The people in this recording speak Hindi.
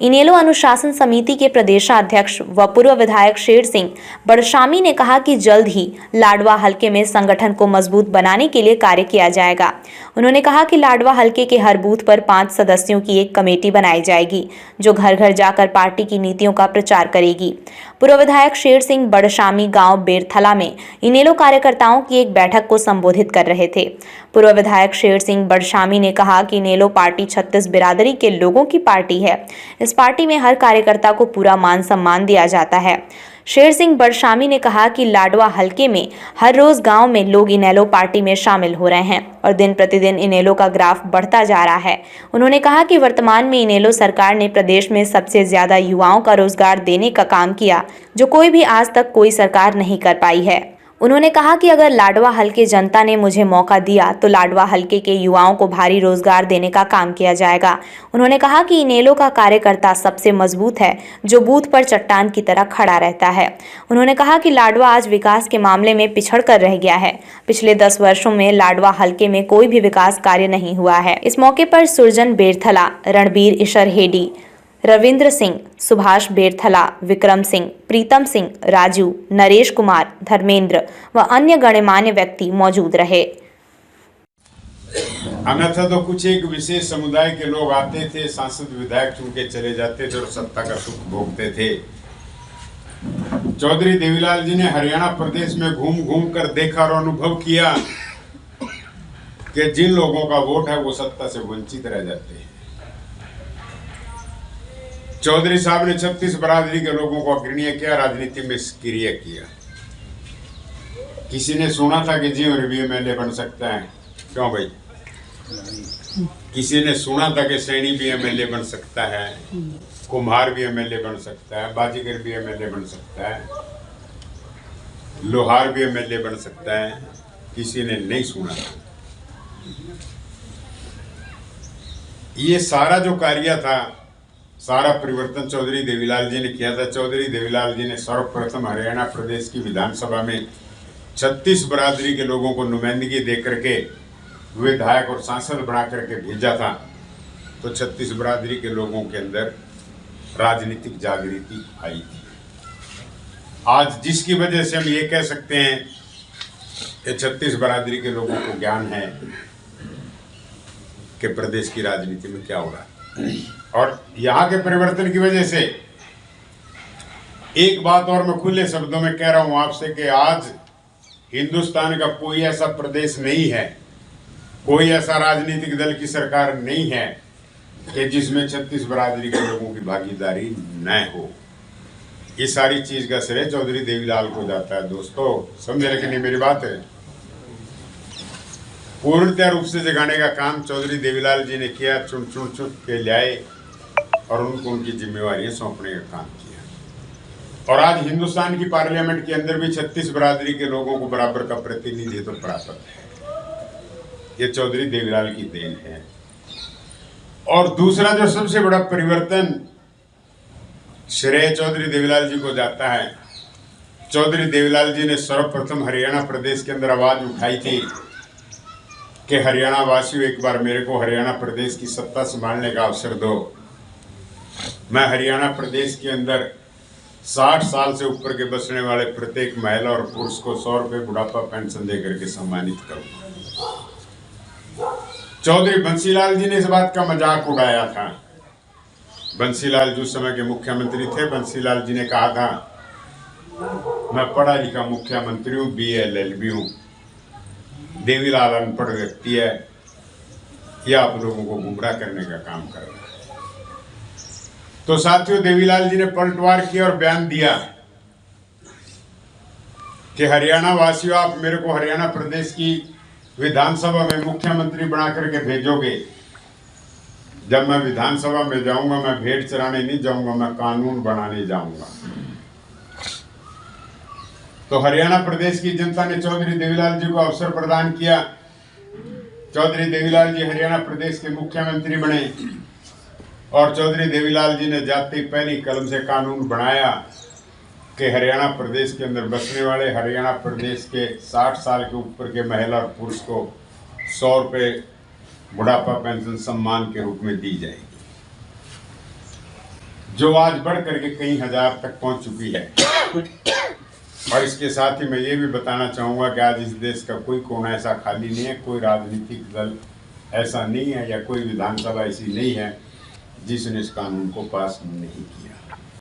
इनेलो अनुशासन समिति के प्रदेशाध्यक्ष व पूर्व विधायक शेर सिंह बड़शामी ने कहा कि जल्द ही लाडवा हलके में संगठन को मजबूत बनाने के लिए कार्य किया जाएगा। उन्होंने कहा कि लाडवा हलके के हर बूथ पर 5 सदस्यों की एक कमेटी बनाई जाएगी जो घर घर जाकर पार्टी की नीतियों का प्रचार करेगी। पूर्व विधायक शेर सिंह बड़शामी गांव बेरथला में इनेलो कार्यकर्ताओं की एक बैठक को संबोधित कर रहे थे। पूर्व विधायक शेर सिंह बड़शामी ने कहा कि इनेलो पार्टी 36 बिरादरी के लोगों की पार्टी है। इस पार्टी में हर कार्यकर्ता को पूरा मान सम्मान दिया जाता है। शेर सिंह बड़शामी ने कहा कि लाडवा हलके में हर रोज गांव में लोग इनेलो पार्टी में शामिल हो रहे हैं और दिन प्रतिदिन इनेलो का ग्राफ बढ़ता जा रहा है। उन्होंने कहा कि वर्तमान में इनेलो सरकार ने प्रदेश में सबसे ज्यादा युवाओं का रोजगार देने का काम किया, जो कोई भी आज तक कोई सरकार नहीं कर पाई है। उन्होंने कहा कि अगर लाडवा हलके जनता ने मुझे मौका दिया तो लाडवा हलके के युवाओं को भारी रोजगार देने का काम किया जाएगा। उन्होंने कहा कि इनेलो का कार्यकर्ता सबसे मजबूत है, जो बूथ पर चट्टान की तरह खड़ा रहता है। उन्होंने कहा कि लाडवा आज विकास के मामले में पिछड़ कर रह गया है। पिछले 10 वर्षों में लाडवा हलके में कोई भी विकास कार्य नहीं हुआ है। इस मौके पर सुरजन बेरथला, रणबीर ईशर हेडी, रविंद्र सिंह, सुभाष बेरथला, विक्रम सिंह, प्रीतम सिंह, राजू, नरेश कुमार, धर्मेंद्र व अन्य गणमान्य व्यक्ति मौजूद रहे। अन्यथा तो कुछ एक विशेष समुदाय के लोग आते थे, सांसद विधायक चुन के चले जाते थे और सत्ता का सुख भोगते थे। चौधरी देवीलाल जी ने हरियाणा प्रदेश में घूम घूम कर देखा और अनुभव किया कि जिन लोगों का वोट है वो सत्ता से वंचित रह जाते हैं। चौधरी साहब ने 36 बरादरी के लोगों को अग्रणीय किया, राजनीति में सक्रिय किया। किसी ने सुना था कि जी और भी एमएलए बन सकता है? क्यों भाई? किसी ने सुना था कि सैनी भी एमएलए बन सकता है, कुम्हार भी एमएलए बन सकता है, बाजीगर भी एमएलए बन सकता है, लोहार भी एमएलए बन सकता है? किसी ने नहीं सुना था। ये सारा जो कार्य था, सारा परिवर्तन चौधरी देवीलाल जी ने किया था। चौधरी देवीलाल जी ने सर्वप्रथम हरियाणा प्रदेश की विधानसभा में 36 बरादरी के लोगों को नुमाइंदगी दे करके विधायक और सांसद बना करके भेजा था। तो 36 बरादरी के लोगों के अंदर राजनीतिक जागृति आई थी। आज जिसकी वजह से हम ये कह सकते हैं कि 36 बरादरी के लोगों को ज्ञान है कि प्रदेश की राजनीति में क्या हो रहा है। और यहाँ के परिवर्तन की वजह से एक बात और मैं खुले शब्दों में कह रहा हूं आपसे कि आज हिंदुस्तान का कोई ऐसा प्रदेश नहीं है, कोई ऐसा राजनीतिक दल की सरकार नहीं है कि जिसमें 36 बरादरी के लोगों की भागीदारी न हो। ये सारी चीज का श्रेय चौधरी देवीलाल को जाता है। दोस्तों समझे कि नहीं मेरी बात है? पूर्णतः रूप से जगाने का काम चौधरी देवीलाल जी ने किया। चुन चुन चुन के लाए और उनको उनकी जिम्मेवारियां सौंपने का काम किया। और आज हिंदुस्तान की पार्लियामेंट के अंदर भी 36 बरादरी के लोगों को बराबर का प्रतिनिधित्व प्राप्त है। ये चौधरी देवीलाल की देन है। और दूसरा जो सबसे बड़ा परिवर्तन श्रेय चौधरी देवीलाल जी को जाता है। चौधरी देवीलाल जी ने सर्वप्रथम हरियाणा प्रदेश के अंदर आवाज उठाई थी कि हरियाणा वासियों एक बार मेरे को हरियाणा प्रदेश की सत्ता संभालने का अवसर दो। मैं हरियाणा प्रदेश के अंदर 60 साल से ऊपर के बसने वाले प्रत्येक महिला और पुरुष को 100 रुपये बुढ़ापा पेंशन देकर के सम्मानित करूंगा। चौधरी बंसीलाल जी ने इस बात का मजाक उड़ाया था। बंसीलाल जो समय के मुख्यमंत्री थे, बंसीलाल जी ने कहा था मैं पढ़ा लिखा मुख्यमंत्री हूँ, BA LLB हूँ। देवीलाल अनपढ़ व्यक्ति है, यह आप लोगों को गुमराह करने का काम कर रहा है। तो साथियों देवीलाल जी ने पलटवार किया और बयान दिया कि हरियाणा वासियों आप मेरे को हरियाणा प्रदेश की विधानसभा में मुख्यमंत्री बना करके भेजोगे। जब मैं विधानसभा में जाऊंगा मैं भेड़ चराने नहीं जाऊंगा, मैं कानून बनाने जाऊंगा। तो हरियाणा प्रदेश की जनता ने चौधरी देवीलाल जी को अवसर प्रदान किया। चौधरी देवीलाल जी हरियाणा प्रदेश के मुख्यमंत्री बने और चौधरी देवीलाल जी ने जाते ही पहली कलम से कानून बनाया कि हरियाणा प्रदेश के अंदर बसने वाले हरियाणा प्रदेश के 60 साल के ऊपर के महिला और पुरुष को 100 रुपये बुढ़ापा पेंशन सम्मान के रूप में दी जाएगी। जो आज बढ़ करके कई हजार तक पहुंच चुकी है। और इसके साथ ही मैं ये भी बताना चाहूँगा कि आज इस देश का कोई कोना ऐसा खाली नहीं है, कोई राजनीतिक दल ऐसा नहीं है या कोई विधानसभा ऐसी नहीं है जिसने इस कानून को पास नहीं किया।